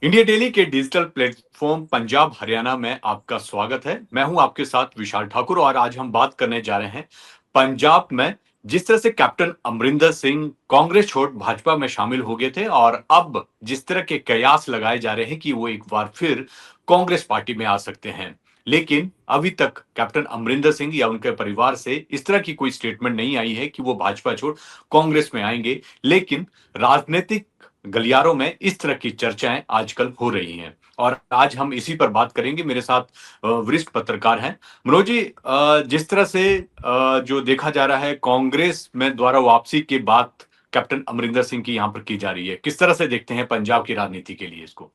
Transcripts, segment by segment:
India daily के digital platform Punjab Haryana में आपका स्वागत है। मैं हूं आपके साथ विशाल ठाकुर और आज हम बात करने जा रहे हैं पंजाब में जिस तरह से कैप्टन अमरिंदर सिंह कांग्रेस छोड़ भाजपा में शामिल हो गए थे और अब जिस तरह के कयास लगाए जा रहे हैं कि वो एक बार फिर कांग्रेस पार्टी में आ सकते हैं। लेकिन अभी तक कैप्टन अमरिंदर सिंह या उनके परिवार से इस तरह की कोई स्टेटमेंट नहीं आई है कि वो भाजपा छोड़ कांग्रेस में आएंगे। लेकिन राजनीतिक गलियारों में इस तरह की चर्चाएं आजकल हो रही हैं और आज हम इसी पर बात करेंगे। मेरे साथ वरिष्ठ पत्रकार हैं मनोज जी। जिस तरह से जो देखा जा रहा है कांग्रेस में द्वारा वापसी के बाद कैप्टन अमरिंदर सिंह की यहाँ पर की जा रही है, किस तरह से देखते हैं पंजाब की राजनीति के लिए इसको?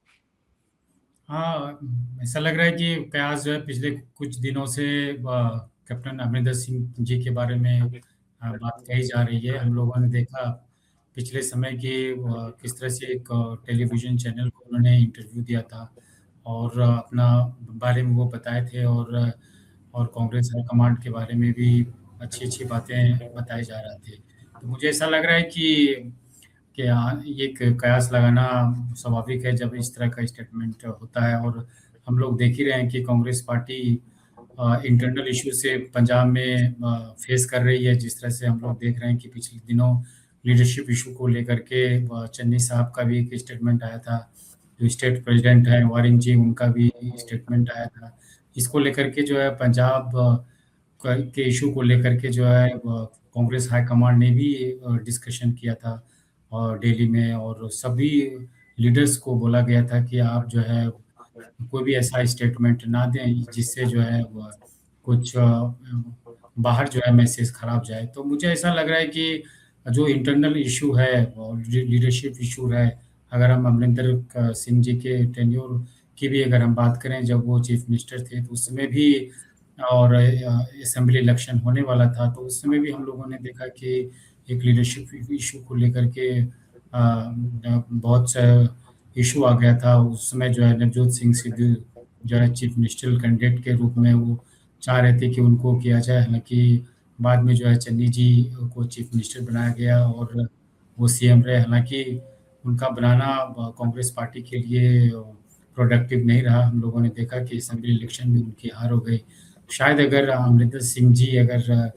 हाँ, ऐसा लग रहा है कि कयास जो है पिछले कुछ दिनों से कैप्टन अमरिंदर सिंह जी के बारे में बात कही जा रही है। हम लोगों ने देखा पिछले समय कि किस तरह से एक टेलीविज़न चैनल को उन्होंने इंटरव्यू दिया था और अपना बारे में वो बताए थे और कांग्रेस हाईकमांड के बारे में भी अच्छी-अच्छी बातें बताए जा रहे थे। तो मुझे ऐसा लग रहा है कि हाँ, ये एक कयास लगाना स्वाभाविक है जब इस तरह का स्टेटमेंट होता है और हम लोग देख ही रहे हैं कि कांग्रेस पार्टी इंटरनल इश्यू से पंजाब में फेस कर रही है। जिस तरह से हम लोग देख रहे हैं कि पिछले दिनों लीडरशिप इश्यू को लेकर के चन्नी साहब का भी एक स्टेटमेंट आया था। जो स्टेट प्रेसिडेंट हैं वारिन जी, उनका भी स्टेटमेंट आया था। इसको लेकर के जो है पंजाब के इश्यू को लेकर के जो है कांग्रेस हाईकमांड ने भी डिस्कशन किया था और दिल्ली में, और सभी लीडर्स को बोला गया था कि आप जो है कोई भी ऐसा स्टेटमेंट ना दें जिससे जो है वो कुछ बाहर जो है मैसेज खराब जाए। तो मुझे ऐसा लग रहा है कि जो इंटरनल इशू है और लीडरशिप इशू है, अगर हम अमरिंदर सिंह जी के टेन्योर की भी अगर हम बात करें, जब वो चीफ मिनिस्टर थे तो उस समय भी और असेंबली इलेक्शन होने वाला था तो उस समय भी हम लोगों ने देखा कि एक लीडरशिप इशू को लेकर के बहुत सा इशू आ गया था। उस समय जो है नवजोत सिंह सिद्धू जो है चीफ मिनिस्टर कैंडिडेट के रूप में वो चाह रहे थे कि उनको किया जाए। हालाँकि बाद में जो है चन्नी जी को चीफ मिनिस्टर बनाया गया और वो सीएम रहे। हालाँकि उनका बनाना कांग्रेस पार्टी के लिए प्रोडक्टिव नहीं रहा। हम लोगों ने देखा कि असेंबली इलेक्शन में उनकी हार हो गई। शायद अगर अमरिंदर सिंह जी अगर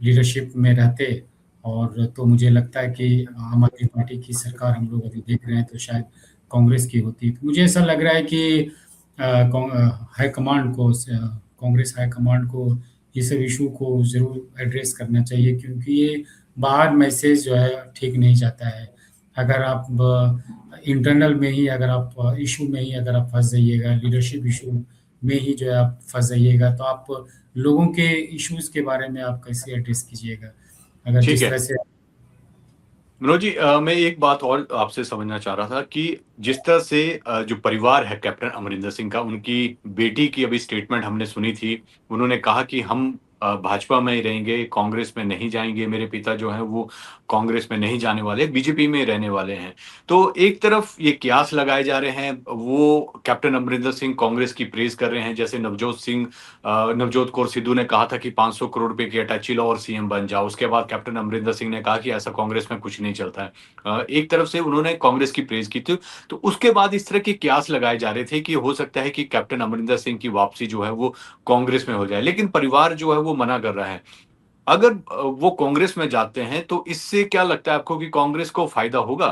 लीडरशिप में रहते और तो मुझे लगता है कि आम आदमी पार्टी की सरकार हम लोग अभी देख रहे हैं तो शायद कांग्रेस की होती। तो मुझे ऐसा लग रहा है कि हाईकमांड को कांग्रेस हाईकमांड को ये सब इशू को ज़रूर एड्रेस करना चाहिए, क्योंकि ये बाहर मैसेज जो है ठीक नहीं जाता है। अगर आप इंटरनल में ही अगर आप इशू में ही अगर आप फँस जाइएगा, लीडरशिप इशू में ही जो है आप फँस जाइएगा, तो आप लोगों के इश्यूज़ के बारे में आप कैसे एड्रेस कीजिएगा? अगर ठीक जिस है तरह से मनोज जी, मैं एक बात और आपसे समझना चाह रहा था कि जिस तरह से जो परिवार है कैप्टन अमरिंदर सिंह का, उनकी बेटी की अभी स्टेटमेंट हमने सुनी थी। उन्होंने कहा कि हम भाजपा में ही रहेंगे, कांग्रेस में नहीं जाएँगे। मेरे पिता जो हैं वो कांग्रेस में नहीं जाने वाले, बीजेपी में ही रहने वाले हैं। तो एक तरफ ये कयास लगाए जा रहे हैं, वो कैप्टन अमरिंदर सिंह कांग्रेस की प्रेज़ कर रहे हैं। जैसे नवजोत कौर सिद्धू ने कहा था कि 500 करोड़ रुपए की अटैची लो और सीएम बन जाओ। उसके बाद कैप्टन अमरिंदर सिंह ने कहा कि ऐसा कांग्रेस में कुछ नहीं चलता है। एक तरफ से उन्होंने कांग्रेस की प्रेज़ की थी, तो उसके बाद इस तरह के कयास लगाए जा रहे थे कि हो सकता है कि कैप्टन अमरिंदर सिंह की वापसी जो है वो कांग्रेस में हो जाए। लेकिन परिवार जो है वो मना कर रहा है। अगर वो कांग्रेस में जाते हैं तो इससे क्या लगता है आपको कि कांग्रेस को फ़ायदा होगा?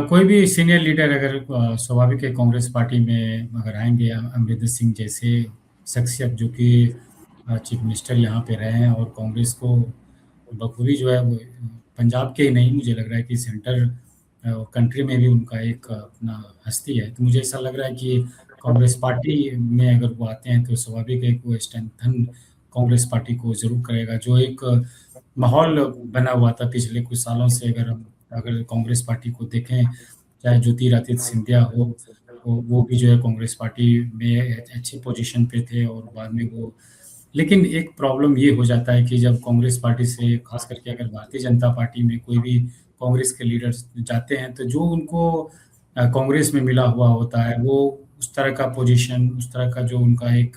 कोई भी सीनियर लीडर अगर स्वाभाविक है कांग्रेस पार्टी में अगर आएँगे, अमरिंदर सिंह जैसे शख्सियत जो कि चीफ मिनिस्टर यहाँ पे रहे हैं और कांग्रेस को बखूबी जो है वो पंजाब के ही नहीं, मुझे लग रहा है कि सेंटर कंट्री में भी उनका एक अपना हस्ती है। तो मुझे ऐसा लग रहा है कि कांग्रेस पार्टी में अगर वो आते हैं तो स्वाभाविक है कि वो स्ट्रेंथन कांग्रेस पार्टी को ज़रूर करेगा। जो एक माहौल बना हुआ था पिछले कुछ सालों से, अगर कांग्रेस पार्टी को देखें, चाहे ज्योतिरादित्य सिंधिया हो, वो भी जो है कांग्रेस पार्टी में अच्छी पोज़ीशन पे थे और बाद में वो, लेकिन एक प्रॉब्लम ये हो जाता है कि जब कांग्रेस पार्टी से ख़ास करके अगर भारतीय जनता पार्टी में कोई भी कांग्रेस के लीडर्स जाते हैं, तो जो उनको कांग्रेस में मिला हुआ होता है, वो उस तरह का पोजीशन, उस तरह का जो उनका एक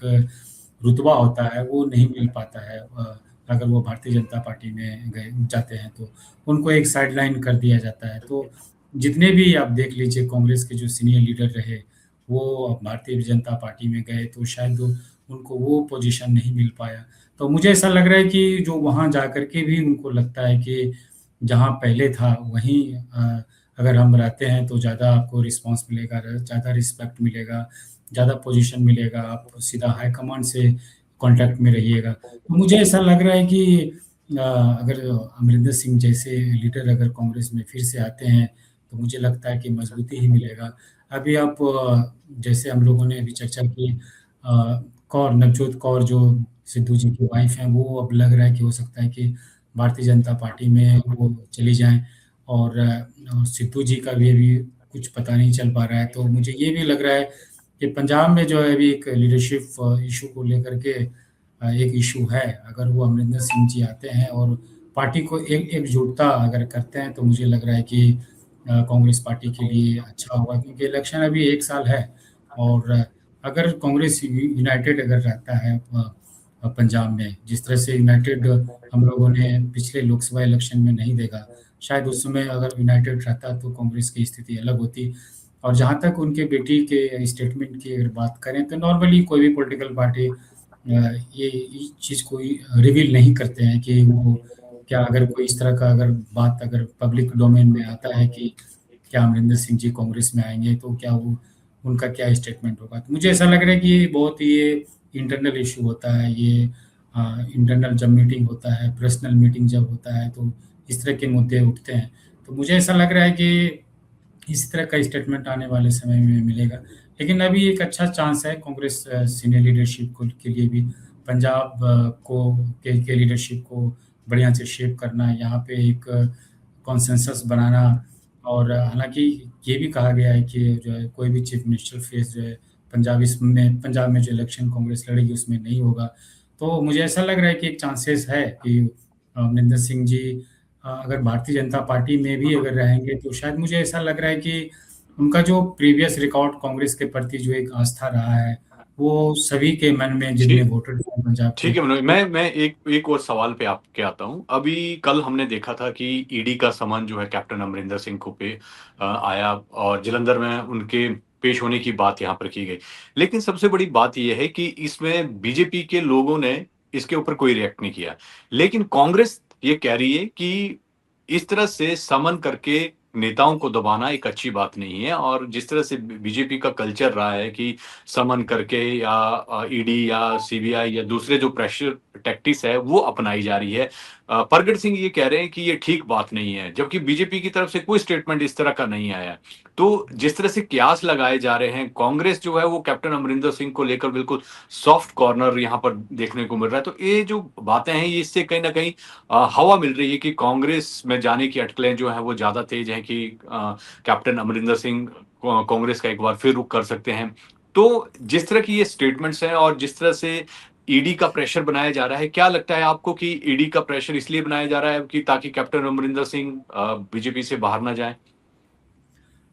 रुतबा होता है, वो नहीं मिल पाता है। अगर वो भारतीय जनता पार्टी में गए जाते हैं, तो उनको एक साइडलाइन कर दिया जाता है। तो जितने भी आप देख लीजिए कांग्रेस के जो सीनियर लीडर रहे, वो भारतीय जनता पार्टी में गए, तो शायद उनको वो पोजीशन नहीं मिल पाया। तो मुझे ऐसा लग रहा है कि जो वहाँ जाकर के भी उनको लगता है कि जहाँ पहले था वहीं अगर हम रहते हैं तो ज़्यादा आपको रिस्पॉन्स मिलेगा, ज़्यादा रिस्पेक्ट मिलेगा, ज़्यादा पोजीशन मिलेगा, आप सीधा हाई कमांड से कॉन्टैक्ट में रहिएगा। तो मुझे ऐसा लग रहा है कि अगर अमरिंदर सिंह जैसे लीडर अगर कांग्रेस में फिर से आते हैं, तो मुझे लगता है कि मजबूती ही मिलेगा। अभी आप जैसे हम लोगों ने अभी चर्चा की कौर नवजोत कौर जो सिद्धू जी की वाइफ हैं, वो अब लग रहा है कि हो सकता है कि भारतीय जनता पार्टी में वो चली जाएँ और सिद्धू जी का भी अभी कुछ पता नहीं चल पा रहा है। तो मुझे ये भी लग रहा है कि पंजाब में जो है अभी एक लीडरशिप इश्यू को लेकर के एक इश्यू है। अगर वो अमरिंदर सिंह जी आते हैं और पार्टी को एकजुटता अगर करते हैं, तो मुझे लग रहा है कि कांग्रेस पार्टी के लिए अच्छा होगा, क्योंकि इलेक्शन अभी 1 साल है और अगर कांग्रेस यूनाइटेड अगर रहता है पंजाब में, जिस तरह से यूनाइटेड हम लोगों ने पिछले लोकसभा इलेक्शन में नहीं देखा, शायद उस समय अगर यूनाइटेड रहता तो कांग्रेस की स्थिति अलग होती। और जहाँ तक उनके बेटी के स्टेटमेंट की अगर बात करें, तो नॉर्मली कोई भी पॉलिटिकल पार्टी ये इस चीज़ को रिवील नहीं करते हैं कि वो क्या, अगर कोई इस तरह का अगर बात अगर पब्लिक डोमेन में आता है कि क्या अमरिंदर सिंह जी कांग्रेस में आएँगे, तो क्या वो उनका क्या स्टेटमेंट होगा। तो मुझे ऐसा लग रहा है कि ये बहुत ही ये इंटरनल इश्यू होता है, ये इंटरनल जब मीटिंग होता है, पर्सनल मीटिंग जब होता है, तो इस तरह के मुद्दे उठते हैं। तो मुझे ऐसा लग रहा है कि इस तरह का स्टेटमेंट आने वाले समय में मिलेगा। लेकिन अभी एक अच्छा चांस है कांग्रेस सीनियर लीडरशिप को के लिए भी पंजाब के लीडरशिप को बढ़िया से शेप करना, यहाँ पे एक कॉन्सेंसस बनाना। और हालाँकि ये भी कहा गया है कि जो है कोई भी चीफ मिनिस्टर फेस जो है पंजाब में जो इलेक्शन कांग्रेस लड़ेगी उसमें नहीं होगा। तो मुझे ऐसा लग रहा है कि एक चांसेस है कि अमरिंदर सिंह जी अगर भारतीय जनता पार्टी में भी अगर रहेंगे, तो शायद मुझे ऐसा लग रहा है कि उनका जो प्रीवियस रिकॉर्ड कांग्रेस के प्रति जो एक आस्था रहा है, वो सभी के मन में जितने ठीक वोटर थे पंजाब के। ठीक है मनोज, मैं एक और सवाल पे आपके आता हूँ। अभी कल हमने देखा था कि ईडी का समन जो है कैप्टन अमरिंदर सिंह को पे आया और जालंधर में उनके पेश होने की बात यहाँ पर की गई। लेकिन सबसे बड़ी बात ये है कि इसमें बीजेपी के लोगों ने इसके ऊपर कोई रिएक्ट नहीं किया। लेकिन कांग्रेस ये कह रही है कि इस तरह से समन करके नेताओं को दबाना एक अच्छी बात नहीं है और जिस तरह से बीजेपी का कल्चर रहा है कि समन करके या ईडी या सीबीआई या दूसरे जो प्रेशर टैक्टिक्स है वो अपनाई जा रही है। प्रगट सिंह ये कह रहे हैं कि ये ठीक बात नहीं है, जबकि बीजेपी की तरफ से कोई स्टेटमेंट इस तरह का नहीं आया। तो जिस तरह से कयास लगाए जा रहे हैं, कांग्रेस जो है वो कैप्टन अमरिंदर सिंह को लेकर बिल्कुल सॉफ्ट कॉर्नर यहाँ पर देखने को मिल रहा है। तो ये जो बातें हैं, ये इससे कहीं ना कहीं हवा मिल रही है कि कांग्रेस में जाने की अटकलें जो है वो ज्यादा तेज हैं कि कैप्टन अमरिंदर सिंह कांग्रेस का एक बार फिर रुख कर सकते हैं। तो जिस तरह की ये स्टेटमेंट्स हैं और जिस तरह से ईडी का प्रेशर बनाया जा रहा है, क्या लगता है आपको कि ईडी का प्रेशर इसलिए बनाया जा रहा है कि ताकि कैप्टन अमरिंदर सिंह बीजेपी से बाहर ना जाए?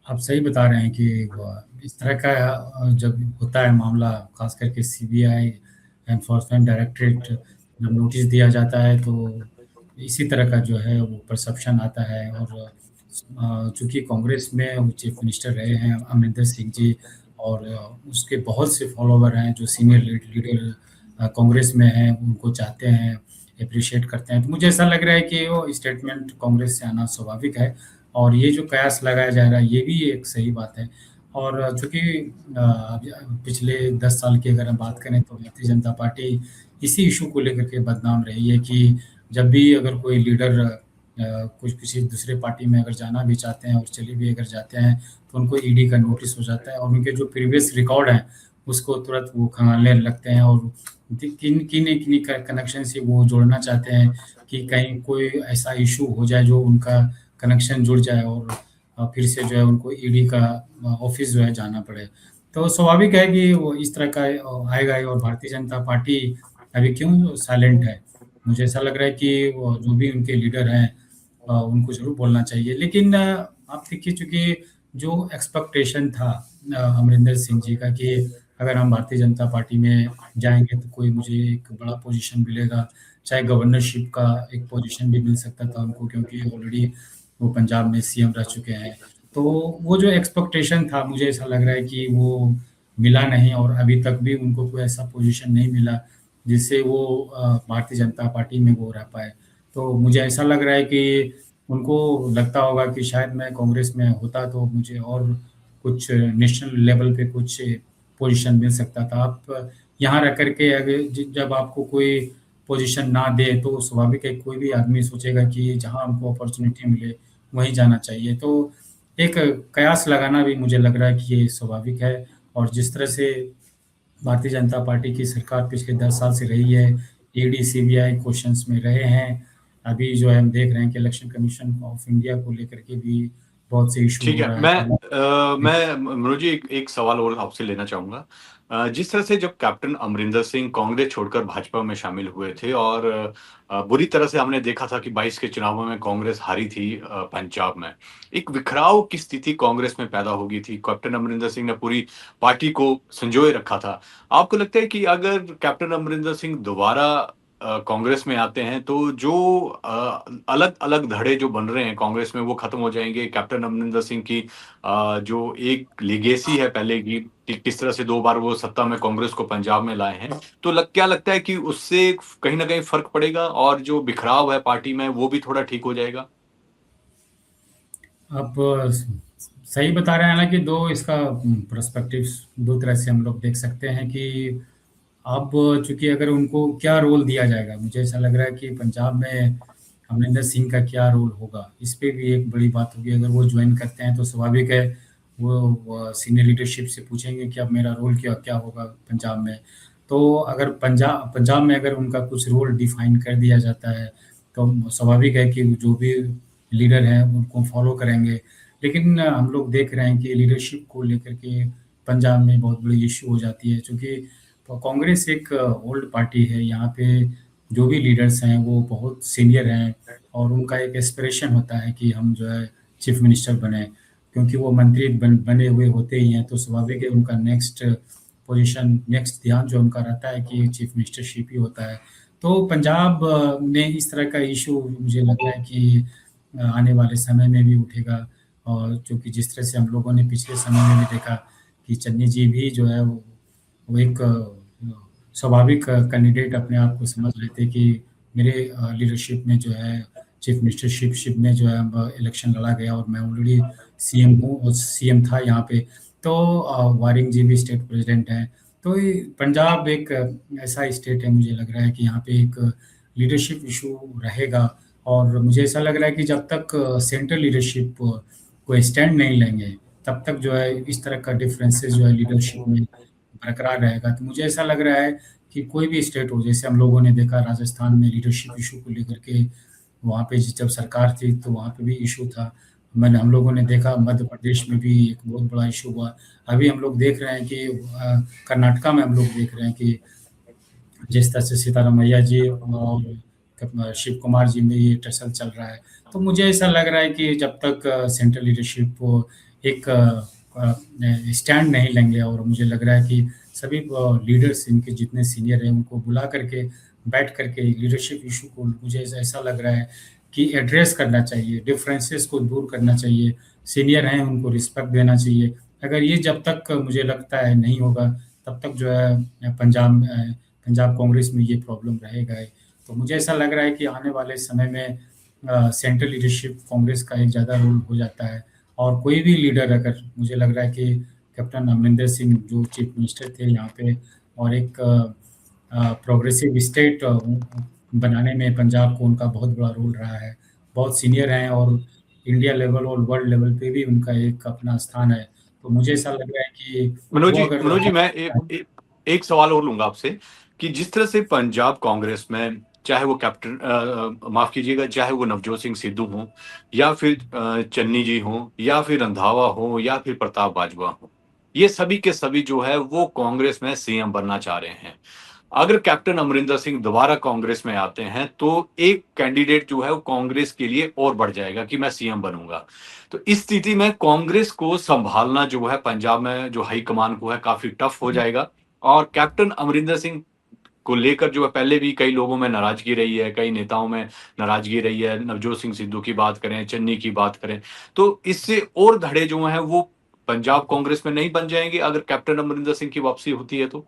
आप सही बता रहे हैं कि इस तरह का जब होता है मामला, खास करके सीबीआई एनफोर्समेंट डायरेक्टरेट जब नोटिस दिया जाता है, तो इसी तरह का जो है वो परसेप्शन आता है। और चूंकि कांग्रेस में वो चीफ मिनिस्टर रहे हैं अमरिंदर सिंह जी, और उसके बहुत से फॉलोवर हैं जो सीनियर लीडर कांग्रेस में हैं, उनको चाहते हैं, अप्रिशिएट करते हैं। तो मुझे ऐसा लग रहा है कि वो स्टेटमेंट कांग्रेस से आना स्वाभाविक है। और ये जो कयास लगाया जा रहा है, ये भी एक सही बात है। और चूँकि पिछले 10 साल की अगर हम बात करें, तो भारतीय जनता पार्टी इसी इश्यू को लेकर के बदनाम रही है कि जब भी अगर कोई लीडर कुछ किसी दूसरे पार्टी में अगर जाना भी चाहते हैं और चले भी अगर जाते हैं, तो उनको ईडी का नोटिस हो जाता है और उनके जो प्रीवियस रिकॉर्ड हैं, उसको तुरंत वो खंगालने लगते हैं। और किन्हीं कनेक्शन से वो जोड़ना चाहते हैं कि कहीं कोई ऐसा इश्यू हो जाए जो उनका कनेक्शन जुड़ जाए और फिर से जो है उनको ईडी का ऑफिस जो है जाना पड़े। तो स्वाभाविक है कि वो इस तरह का आएगा ही। और भारतीय जनता पार्टी अभी क्यों साइलेंट है? मुझे ऐसा लग रहा है कि वो जो भी उनके लीडर हैं, उनको ज़रूर बोलना चाहिए। लेकिन आप देखिए, चूँकि जो एक्सपेक्टेशन था अमरिंदर सिंह जी का कि अगर हम भारतीय जनता पार्टी में जाएँगे तो कोई मुझे एक बड़ा पोज़ीशन मिलेगा, चाहे गवर्नरशिप का एक पोज़ीशन भी मिल सकता था उनको, क्योंकि ऑलरेडी वो पंजाब में सीएम रह चुके हैं। तो वो जो एक्सपेक्टेशन था मुझे ऐसा लग रहा है कि वो मिला नहीं और अभी तक भी उनको कोई ऐसा पोजीशन नहीं मिला जिससे वो भारतीय जनता पार्टी में वो रह पाए। तो मुझे ऐसा लग रहा है कि उनको लगता होगा कि शायद मैं कांग्रेस में होता तो मुझे और कुछ नेशनल लेवल पे कुछ पोजीशन मिल सकता था। आप यहाँ रह कर के अगर जब आपको कोई पोजीशन ना दे तो स्वाभाविक है कोई भी आदमी सोचेगा कि जहाँ हमको अपॉर्चुनिटी मिले वहीं जाना चाहिए। तो एक कयास लगाना भी मुझे लग रहा है कि ये स्वाभाविक है और जिस तरह से भारतीय जनता पार्टी की सरकार पिछले 10 साल से रही है, ईडी, सीबीआई क्वेश्चंस में रहे हैं। अभी जो है हम देख रहे हैं कि इलेक्शन कमीशन ऑफ इंडिया को लेकर के भी बहुत से इश्यू ठीक हो है, रहा है। तो मैं मनोज जी एक सवाल और आपसे लेना चाहूँगा। जिस तरह से जब कैप्टन अमरिंदर सिंह कांग्रेस छोड़कर भाजपा में शामिल हुए थे और बुरी तरह से हमने देखा था कि 22 के चुनावों में कांग्रेस हारी थी पंजाब में। एक बिखराव की स्थिति कांग्रेस में पैदा हो गई थी। कैप्टन अमरिंदर सिंह ने पूरी पार्टी को संजोए रखा था। आपको लगता है कि अगर कैप्टन अमरिंदर सिंह दोबारा कांग्रेस में आते हैं तो जो अलग-अलग धड़े जो बन रहे हैं कांग्रेस में वो खत्म हो जाएँगे। कैप्टन अमरिंदर सिंह की जो एक लेगेसी है पहले की कि किस तरह से 2 बार वो सत्ता में कांग्रेस को पंजाब में लाए हैं। तो क्या लगता है कि उससे कहीं न कहीं फ़र्क पड़ेगा और जो बिखराव है पार्टी में वो भी थोड़ा ठीक हो जाएगा? आप सही बता रहे हैं, हालाँकि 2 इसका पर्सपेक्टिव्स 2 तरह से हम लोग देख सकते हैं कि अब चूँकि अगर उनको क्या रोल दिया जाएगा, मुझे ऐसा लग रहा है कि पंजाब में अमरिंदर सिंह का क्या रोल होगा, इस पे भी एक बड़ी बात होगी। अगर वो जॉइन करते हैं तो स्वाभाविक है वो सीनियर लीडरशिप से पूछेंगे कि अब मेरा रोल क्या क्या होगा पंजाब में। तो अगर पंजाब में अगर उनका कुछ रोल डिफ़ाइन कर दिया जाता है, तो स्वाभाविक है कि जो भी लीडर हैं उनको फॉलो करेंगे। लेकिन हम लोग देख रहे हैं कि लीडरशिप को लेकर के पंजाब में बहुत बड़ी इश्यू हो जाती है, चूँकि तो कांग्रेस एक ओल्ड पार्टी है, यहाँ पे जो भी लीडर्स हैं वो बहुत सीनियर हैं और उनका एक एस्पिरेशन होता है कि हम जो है चीफ मिनिस्टर बने, क्योंकि वो मंत्री बने हुए होते ही हैं, तो स्वाभाविक है उनका नेक्स्ट पोजीशन, नेक्स्ट ध्यान जो उनका रहता है कि चीफ मिनिस्टरशिप ही होता है। तो पंजाब में इस तरह का इशू मुझे लग रहा है कि आने वाले समय में भी उठेगा और क्योंकि जिस तरह से हम लोगों ने पिछले समय में भी देखा कि चन्नी जी भी जो है वो एक स्वाभाविक कैंडिडेट अपने आप को समझ रहे थे कि मेरे लीडरशिप में जो है चीफ मिनिस्टरशिप में जो है अब इलेक्शन लड़ा गया और मैं ऑलरेडी सीएम हूँ और सीएम था यहाँ पे। तो वारिंग जी भी स्टेट प्रेसिडेंट हैं। तो ये पंजाब एक ऐसा स्टेट है, मुझे लग रहा है कि यहाँ पे एक लीडरशिप इशू रहेगा और मुझे ऐसा लग रहा है कि जब तक सेंट्रल लीडरशिप कोई स्टैंड नहीं लेंगे, तब तक जो है इस तरह का डिफरेंसेस जो है लीडरशिप में बरकरार रहेगा। तो मुझे ऐसा लग रहा है कि कोई भी स्टेट हो, जैसे हम लोगों ने देखा राजस्थान में लीडरशिप इशू को लेकर के वहाँ पे जब सरकार थी तो वहाँ पे भी इशू था। हम लोगों ने देखा मध्य प्रदेश में भी एक बहुत बड़ा इशू हुआ। अभी हम लोग देख रहे हैं कि कर्नाटका में हम लोग देख रहे हैं कि जिस तरह से सीतारामैया जी और शिव कुमार जी में ये टसल चल रहा है। तो मुझे ऐसा लग रहा है कि जब तक सेंट्रल लीडरशिप एक स्टैंड नहीं लेंगे और मुझे लग रहा है कि सभी लीडर्स इनके जितने सीनियर हैं उनको बुला करके बैठ करके लीडरशिप इशू को मुझे ऐसा लग रहा है कि एड्रेस करना चाहिए, डिफरेंसेस को दूर करना चाहिए, सीनियर हैं उनको रिस्पेक्ट देना चाहिए। अगर ये जब तक मुझे लगता है नहीं होगा, तब तक जो है पंजाब कांग्रेस में ये प्रॉब्लम रहेगा ही। तो मुझे ऐसा लग रहा है कि आने वाले समय में सेंट्रल लीडरशिप कांग्रेस का एक ज़्यादा रोल हो जाता है और कोई भी लीडर अगर मुझे लग रहा है कि कैप्टन अमरिंदर सिंह जो चीफ मिनिस्टर थे यहाँ पे और एक प्रोग्रेसिव स्टेट बनाने में पंजाब को उनका बहुत बड़ा रोल रहा है। बहुत सीनियर हैं और इंडिया लेवल और वर्ल्ड लेवल पे भी उनका एक अपना स्थान है। तो मुझे ऐसा लग रहा है कि वो अगर मनोज जी मैं एक सवाल और लूँगा आपसे कि जिस तरह से पंजाब कांग्रेस में चाहे वो कैप्टन माफ़ कीजिएगा चाहे वो नवजोत सिंह सिद्धू हों या फिर चन्नी जी हों या फिर रंधावा हो या फिर प्रताप बाजवा हो, ये सभी के सभी जो है वो कांग्रेस में सीएम बनना चाह रहे हैं। अगर कैप्टन अमरिंदर सिंह दोबारा कांग्रेस में आते हैं तो एक कैंडिडेट जो है वो कांग्रेस के लिए और बढ़ जाएगा कि मैं सीएम बनूंगा। तो इस स्थिति में कांग्रेस को संभालना जो है पंजाब में जो हाई कमान को है काफी टफ हो जाएगा और कैप्टन अमरिंदर सिंह को लेकर जो है पहले भी कई लोगों में नाराज़गी रही है, कई नेताओं में नाराज़गी रही है। नवजोत सिंह सिद्धू की बात करें, चन्नी की बात करें, तो इससे और धड़े जो हैं वो पंजाब कांग्रेस में नहीं बन जाएँगे अगर कैप्टन अमरिंदर सिंह की वापसी होती है तो?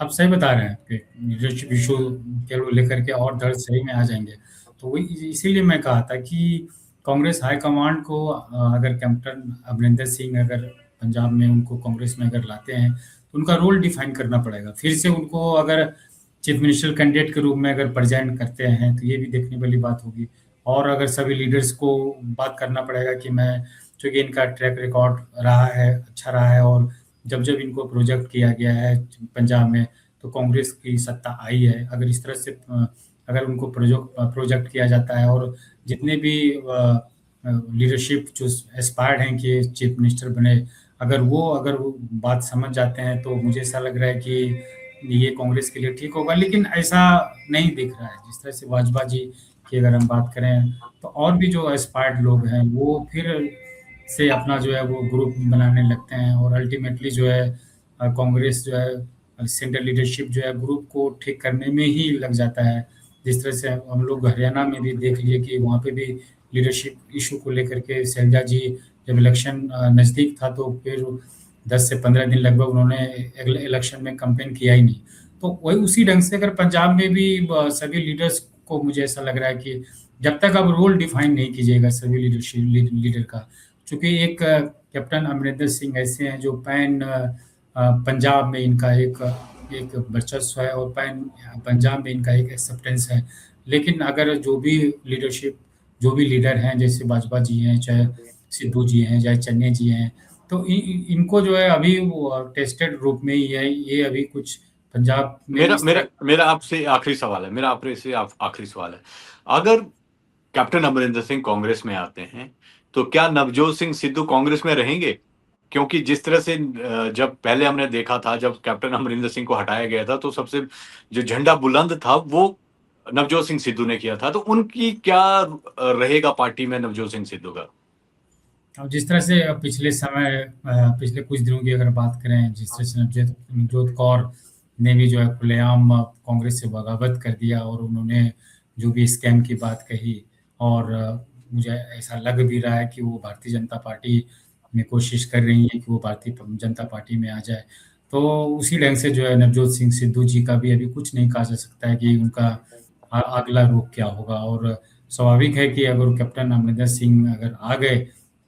आप सही बता रहे हैं कि लीडरशिप इशू को लेकर के और दर्द सही में आ जाएँगे। तो वही इसीलिए मैं कहा था कि कांग्रेस हाईकमांड को अगर कैप्टन अमरिंदर सिंह अगर पंजाब में उनको कांग्रेस में अगर लाते हैं, तो उनका रोल डिफाइन करना पड़ेगा। फिर से उनको अगर चीफ मिनिस्टर कैंडिडेट के रूप में अगर प्रेज़ेंट करते हैं, तो ये भी देखने वाली बात होगी। और अगर सभी लीडर्स को बात करना पड़ेगा कि मैं चूँकि इनका ट्रैक रिकॉर्ड रहा है, अच्छा रहा है और जब-जब इनको प्रोजेक्ट किया गया है पंजाब में, तो कांग्रेस की सत्ता आई है। अगर इस तरह से अगर उनको प्रोजेक्ट किया जाता है और जितने भी लीडरशिप जो एस्पायर्ड हैं कि चीफ मिनिस्टर बने, अगर वो बात समझ जाते हैं, तो मुझे ऐसा लग रहा है कि ये कांग्रेस के लिए ठीक होगा। लेकिन ऐसा नहीं दिख रहा है। जिस तरह से वाजपा जी की अगर हम बात करें, तो और भी जो एस्पायर्ड लोग हैं, वो फिर से अपना जो है वो ग्रुप बनाने लगते हैं और अल्टीमेटली जो है कांग्रेस जो है सेंट्रल लीडरशिप जो है ग्रुप को ठीक करने में ही लग जाता है। जिस तरह से हम लोग हरियाणा में भी देख लिए कि वहाँ पे भी लीडरशिप इशू को लेकर के शैलजा जी जब इलेक्शन नज़दीक था, तो फिर 10 से 15 दिन लगभग उन्होंने इलेक्शन में कैंपेन किया ही नहीं। तो वही उसी ढंग से अगर पंजाब में भी सभी लीडर्स को मुझे ऐसा लग रहा है कि जब तक अब रोल डिफाइन नहीं कीजिएगा सभी लीडर का, चूँकि एक कैप्टन अमरिंदर सिंह ऐसे हैं जो पंजाब में इनका एक एक वर्चस्व है और पंजाब में इनका एक एक्सेप्टेंस है। लेकिन अगर जो भी लीडर हैं, जैसे बाजवा जी हैं, चाहे सिद्धू जी हैं, चाहे चन्नी जी हैं, तो इनको जो है अभी वो टेस्टेड रूप में ही है। ये अभी कुछ पंजाब में मेरा इस मेरा तरह मेरा आपसे आखिरी सवाल है मेरा आपसे आखिरी सवाल है। अगर कैप्टन अमरिंदर सिंह कांग्रेस में आते हैं, तो क्या नवजोत सिंह सिद्धू कांग्रेस में रहेंगे? क्योंकि जिस तरह से जब पहले हमने देखा था, जब कैप्टन अमरिंदर सिंह को हटाया गया था, तो सबसे जो झंडा बुलंद था, वो नवजोत सिंह सिद्धू ने किया था। तो उनकी क्या रहेगा पार्टी में नवजोत सिंह सिद्धू का? अब जिस तरह से पिछले कुछ दिनों की अगर बात करें, जिस तरह से नवजोत नवजोत कौर ने भी जो है खुलेआम कांग्रेस से बगावत कर दिया और उन्होंने जो भी स्कैम की बात कही और मुझे ऐसा लग भी रहा है कि वो भारतीय जनता पार्टी में कोशिश कर रही हैं कि वो भारतीय जनता पार्टी में आ जाए। तो उसी ढंग से जो है नवजोत सिंह सिद्धू जी का भी अभी कुछ नहीं कहा जा सकता है कि उनका अगला रुख क्या होगा। और स्वाभाविक है कि अगर कैप्टन अमरिंदर सिंह अगर आ गए,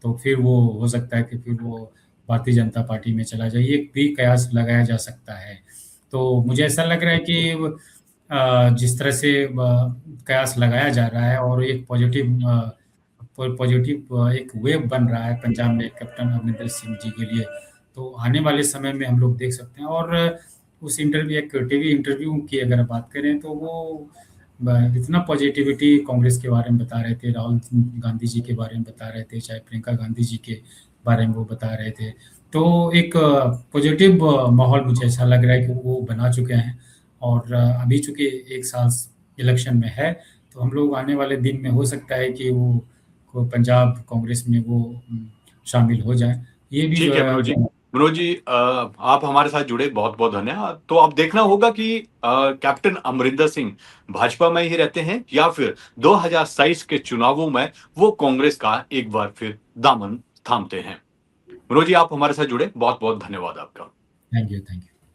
तो फिर वो हो सकता है कि फिर वो भारतीय जनता पार्टी में चला जाए, ये भी कयास लगाया जा सकता है। तो मुझे ऐसा लग रहा है कि जिस तरह से कयास लगाया जा रहा है और एक पॉजिटिव एक वेव बन रहा है पंजाब में कैप्टन अमरिंदर सिंह जी के लिए, तो आने वाले समय में हम लोग देख सकते हैं। और उस इंटरव्यू एक टीवी इंटरव्यू की अगर बात करें, तो वो इतना पॉजिटिविटी कांग्रेस के बारे में बता रहे थे, राहुल गांधी जी के बारे में बता रहे थे, चाहे प्रियंका गांधी जी के बारे में वो बता रहे थे। तो एक पॉजिटिव माहौल मुझे ऐसा लग रहा है कि वो बना चुके हैं। और अभी चूंकि 1 साल इलेक्शन में है, तो हम लोग आने वाले दिन में हो सकता है कि वो पंजाब कांग्रेस में वो शामिल हो जाए। ये भी जो ठीक है है मनोज जी, आप हमारे साथ जुड़े, बहुत-बहुत धन्यवाद। तो अब देखना होगा कि कैप्टन अमरिंदर सिंह भाजपा में ही रहते हैं या फिर 2027 के चुनावों में वो कांग्रेस का एक बार फिर दामन थामते हैं। मनोज जी, आप हमारे साथ जुड़े, बहुत-बहुत धन्यवाद आपका। Thank you, thank you.